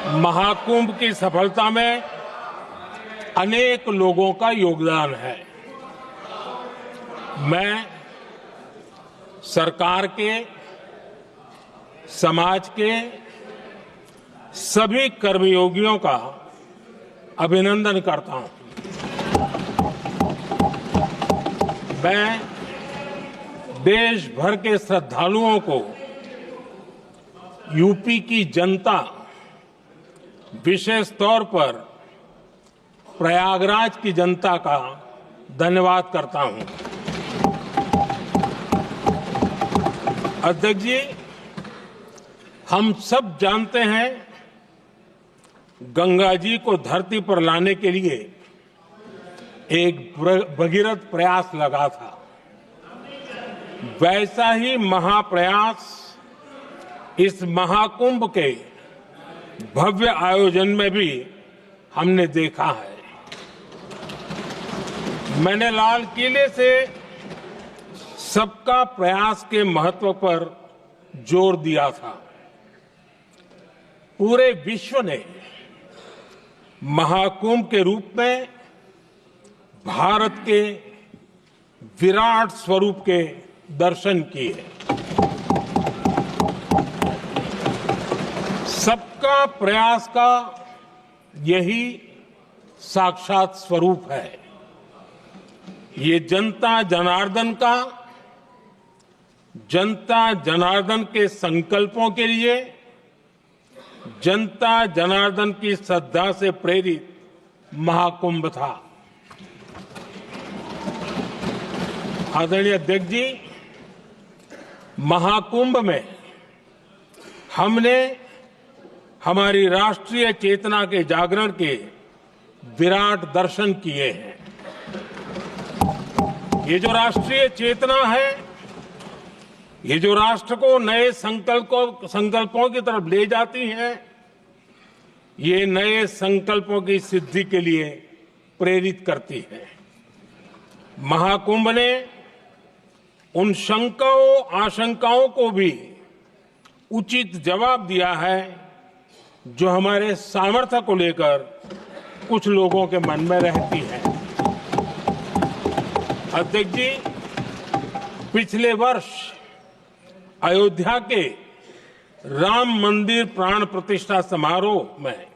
महाकुंभ की सफलता में अनेक लोगों का योगदान है। मैं सरकार के, समाज के सभी कर्मयोगियों का अभिनंदन करता हूं। मैं देश भर के श्रद्धालुओं को, यूपी की जनता, विशेष तौर पर प्रयागराज की जनता का धन्यवाद करता हूं। अध्यक्ष जी, हम सब जानते हैं गंगा जी को धरती पर लाने के लिए एक भगीरथ प्रयास लगा था। वैसा ही महाप्रयास इस महाकुंभ के भव्य आयोजन में भी हमने देखा है। मैंने लाल किले से सबका प्रयास के महत्व पर जोर दिया था। पूरे विश्व ने महाकुंभ के रूप में भारत के विराट स्वरूप के दर्शन किए। सबका प्रयास का यही साक्षात स्वरूप है। ये जनता जनार्दन के संकल्पों के लिए, जनता जनार्दन की श्रद्धा से प्रेरित महाकुंभ था। आदरणीय अध्यक्ष जी, महाकुंभ में हमने हमारी राष्ट्रीय चेतना के जागरण के विराट दर्शन किए हैं। ये जो राष्ट्रीय चेतना है, ये जो राष्ट्र को नए संकल्पों की तरफ ले जाती है, ये नए संकल्पों की सिद्धि के लिए प्रेरित करती है। महाकुंभ ने उन शंकाओं, आशंकाओं को भी उचित जवाब दिया है जो हमारे सामर्थ्य को लेकर कुछ लोगों के मन में रहती है। अध्यक्ष जी, पिछले वर्ष अयोध्या के राम मंदिर प्राण प्रतिष्ठा समारोह में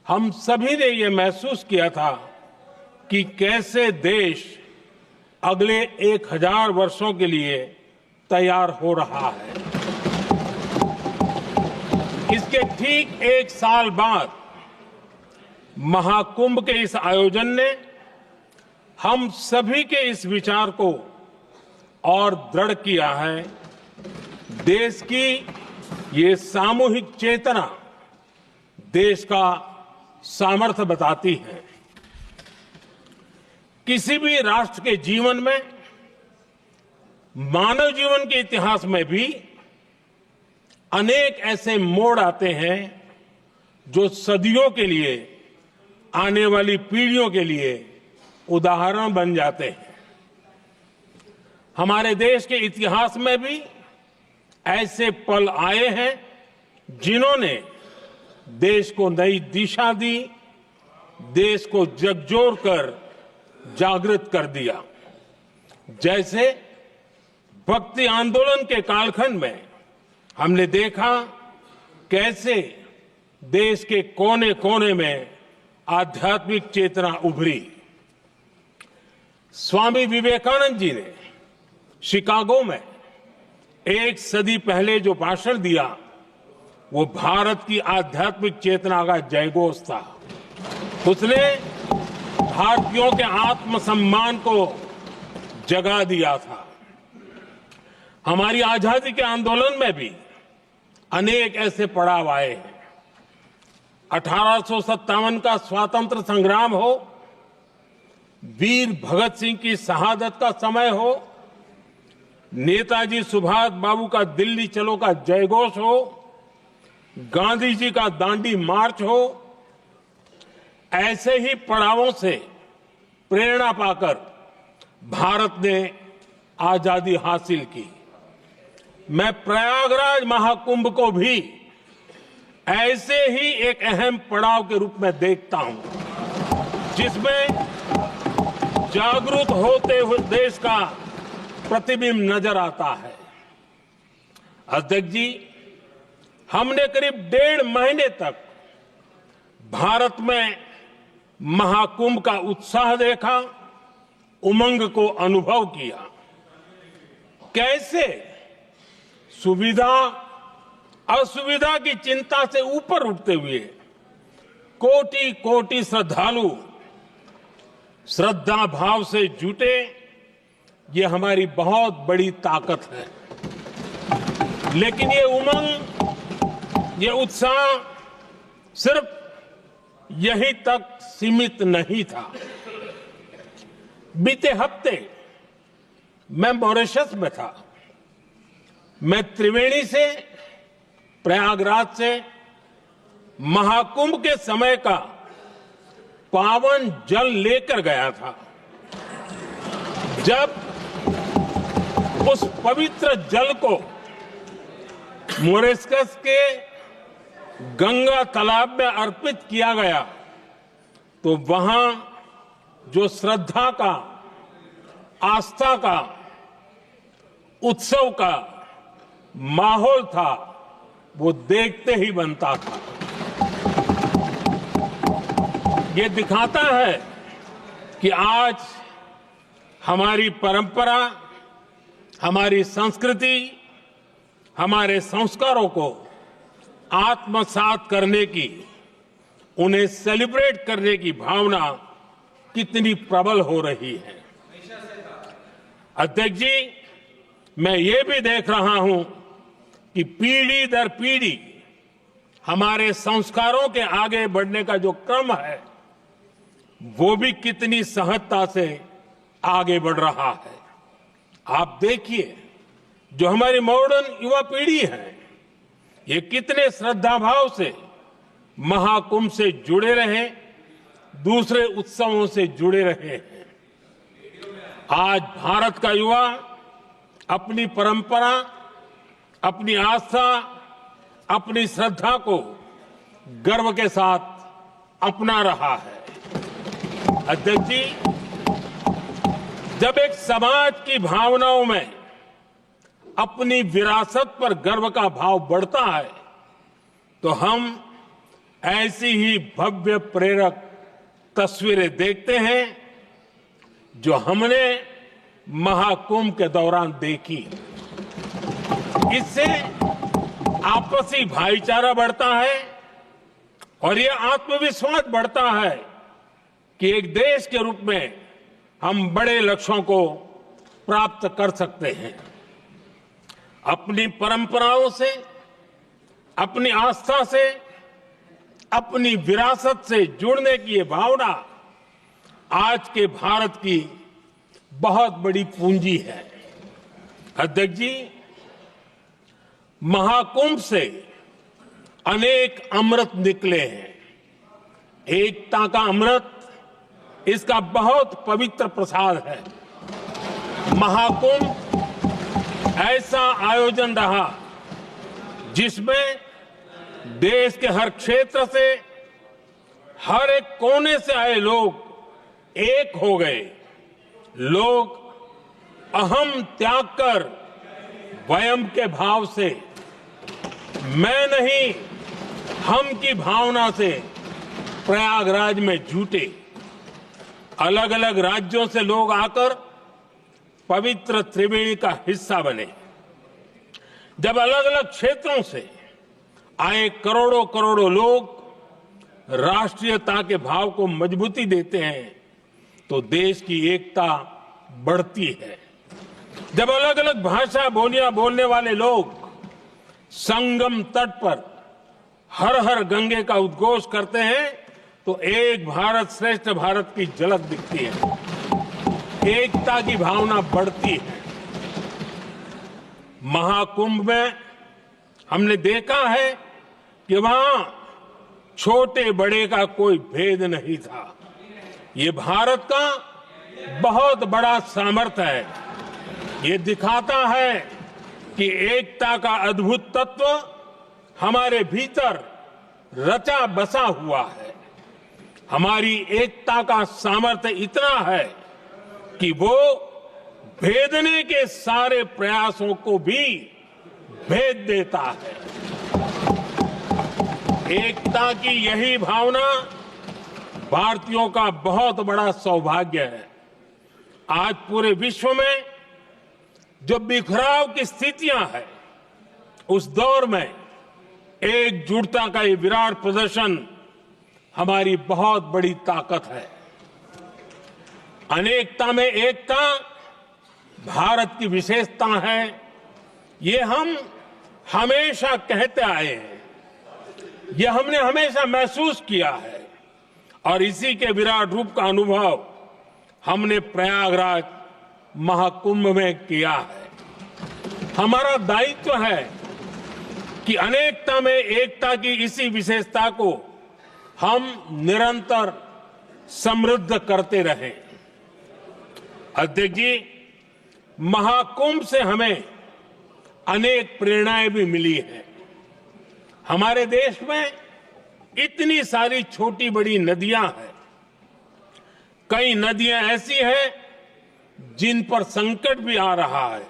हम सभी ने ये महसूस किया था कि कैसे देश अगले 1000 वर्षों के लिए तैयार हो रहा है। इसके ठीक 1 साल बाद महाकुंभ के इस आयोजन ने हम सभी के इस विचार को और दृढ़ किया है। देश की ये सामूहिक चेतना देश का सामर्थ्य बताती है। किसी भी राष्ट्र के जीवन में, मानव जीवन के इतिहास में भी अनेक ऐसे मोड़ आते हैं जो सदियों के लिए, आने वाली पीढ़ियों के लिए उदाहरण बन जाते हैं। हमारे देश के इतिहास में भी ऐसे पल आए हैं जिन्होंने देश को नई दिशा दी, देश को झकझोर कर जागृत कर दिया। जैसे भक्ति आंदोलन के कालखंड में हमने देखा कैसे देश के कोने कोने में आध्यात्मिक चेतना उभरी। स्वामी विवेकानंद जी ने शिकागो में 1 सदी पहले जो भाषण दिया, वो भारत की आध्यात्मिक चेतना का जयघोष था। उसने भारतीयों के आत्मसम्मान को जगा दिया था। हमारी आजादी के आंदोलन में भी अनेक ऐसे पड़ाव आए हैं। 1857 का स्वातंत्र संग्राम हो, वीर भगत सिंह की शहादत का समय हो, नेताजी सुभाष बाबू का दिल्ली चलो का जयघोष हो, गांधी जी का दांडी मार्च हो, ऐसे ही पड़ावों से प्रेरणा पाकर भारत ने आजादी हासिल की। मैं प्रयागराज महाकुंभ को भी ऐसे ही एक अहम पड़ाव के रूप में देखता हूं, जिसमें जागरूक होते हुए देश का प्रतिबिंब नजर आता है। अध्यक्ष जी, हमने करीब 1.5 महीने तक भारत में महाकुंभ का उत्साह देखा, उमंग को अनुभव किया। कैसे सुविधा असुविधा की चिंता से ऊपर उठते हुए कोटि कोटि श्रद्धालु श्रद्धा भाव से जुटे, ये हमारी बहुत बड़ी ताकत है। लेकिन ये उमंग, ये उत्साह सिर्फ यहीं तक सीमित नहीं था। बीते हफ्ते मैं मॉरिशस में था। मैं त्रिवेणी से, प्रयागराज से महाकुंभ के समय का पावन जल लेकर गया था। जब उस पवित्र जल को मॉरिशस के गंगा तालाब में अर्पित किया गया, तो वहां जो श्रद्धा का, आस्था का, उत्सव का माहौल था, वो देखते ही बनता था। ये दिखाता है कि आज हमारी परंपरा, हमारी संस्कृति, हमारे संस्कारों को आत्मसात करने की, उन्हें सेलिब्रेट करने की भावना कितनी प्रबल हो रही है। अध्यक्ष जी, मैं ये भी देख रहा हूं कि पीढ़ी दर पीढ़ी हमारे संस्कारों के आगे बढ़ने का जो क्रम है, वो भी कितनी सहजता से आगे बढ़ रहा है। आप देखिए, जो हमारी मॉडर्न युवा पीढ़ी है, ये कितने श्रद्धा भाव से महाकुंभ से जुड़े रहे, दूसरे उत्सवों से जुड़े रहे हैं। आज भारत का युवा अपनी परंपरा, अपनी आस्था, अपनी श्रद्धा को गर्व के साथ अपना रहा है। अध्यक्ष जी, जब एक समाज की भावनाओं में अपनी विरासत पर गर्व का भाव बढ़ता है, तो हम ऐसी ही भव्य प्रेरक तस्वीरें देखते हैं जो हमने महाकुंभ के दौरान देखी। इससे आपसी भाईचारा बढ़ता है और ये आत्मविश्वास बढ़ता है कि एक देश के रूप में हम बड़े लक्ष्यों को प्राप्त कर सकते हैं। अपनी परंपराओं से, अपनी आस्था से, अपनी विरासत से जुड़ने की ये भावना आज के भारत की बहुत बड़ी पूंजी है। अध्यक्ष जी, महाकुंभ से अनेक अमृत निकले हैं। एकता का अमृत इसका बहुत पवित्र प्रसाद है। महाकुंभ ऐसा आयोजन रहा जिसमें देश के हर क्षेत्र से, हर एक कोने से आए लोग एक हो गए। लोग अहम त्याग कर वयम के भाव से, मैं नहीं हम की भावना से प्रयागराज में जुटे। अलग अलग राज्यों से लोग आकर पवित्र त्रिवेणी का हिस्सा बने। जब अलग अलग क्षेत्रों से आए करोड़ों करोड़ों लोग राष्ट्रीयता के भाव को मजबूती देते हैं, तो देश की एकता बढ़ती है। जब अलग अलग भाषा बोलियां बोलने वाले लोग संगम तट पर हर हर गंगे का उद्घोष करते हैं, तो एक भारत श्रेष्ठ भारत की झलक दिखती है। एकता की भावना बढ़ती है। महाकुंभ में हमने देखा है कि वहां छोटे बड़े का कोई भेद नहीं था। ये भारत का बहुत बड़ा सामर्थ्य है। ये दिखाता है कि एकता का अद्भुत तत्व हमारे भीतर रचा बसा हुआ है। हमारी एकता का सामर्थ्य इतना है कि वो भेदने के सारे प्रयासों को भी भेद देता है। एकता की यही भावना भारतीयों का बहुत बड़ा सौभाग्य है। आज पूरे विश्व में जो बिखराव की स्थितियां हैं, उस दौर में एकजुटता का ये विराट प्रदर्शन हमारी बहुत बड़ी ताकत है। अनेकता में एकता भारत की विशेषता है, ये हम हमेशा कहते आए हैं, ये हमने हमेशा महसूस किया है और इसी के विराट रूप का अनुभव हमने प्रयागराज महाकुंभ में किया है। हमारा दायित्व है कि अनेकता में एकता की इसी विशेषता को हम निरंतर समृद्ध करते रहें। अध्यक्ष जी, महाकुंभ से हमें अनेक प्रेरणाएं भी मिली हैं। हमारे देश में इतनी सारी छोटी बड़ी नदियां हैं। कई नदियां ऐसी हैं जिन पर संकट भी आ रहा है।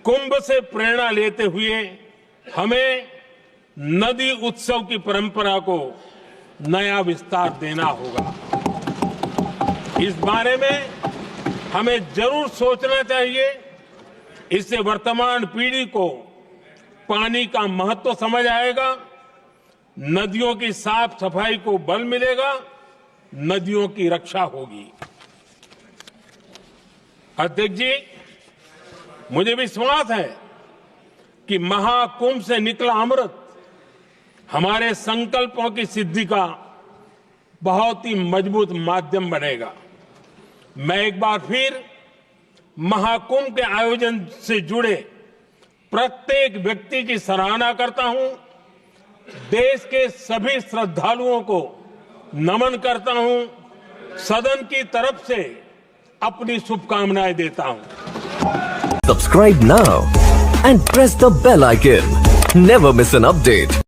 कुंभ से प्रेरणा लेते हुए हमें नदी उत्सव की परंपरा को नया विस्तार देना होगा। इस बारे में हमें जरूर सोचना चाहिए। इससे वर्तमान पीढ़ी को पानी का महत्व समझ आएगा, नदियों की साफ सफाई को बल मिलेगा, नदियों की रक्षा होगी। अध्यक्ष जी, मुझे विश्वास है कि महाकुंभ से निकला अमृत हमारे संकल्पों की सिद्धि का बहुत ही मजबूत माध्यम बनेगा। मैं एक बार फिर महाकुंभ के आयोजन से जुड़े प्रत्येक व्यक्ति की सराहना करता हूं, देश के सभी श्रद्धालुओं को नमन करता हूं, सदन की तरफ से अपनी शुभकामनाएं देता हूं। Subscribe now and press the bell icon. Never miss an update.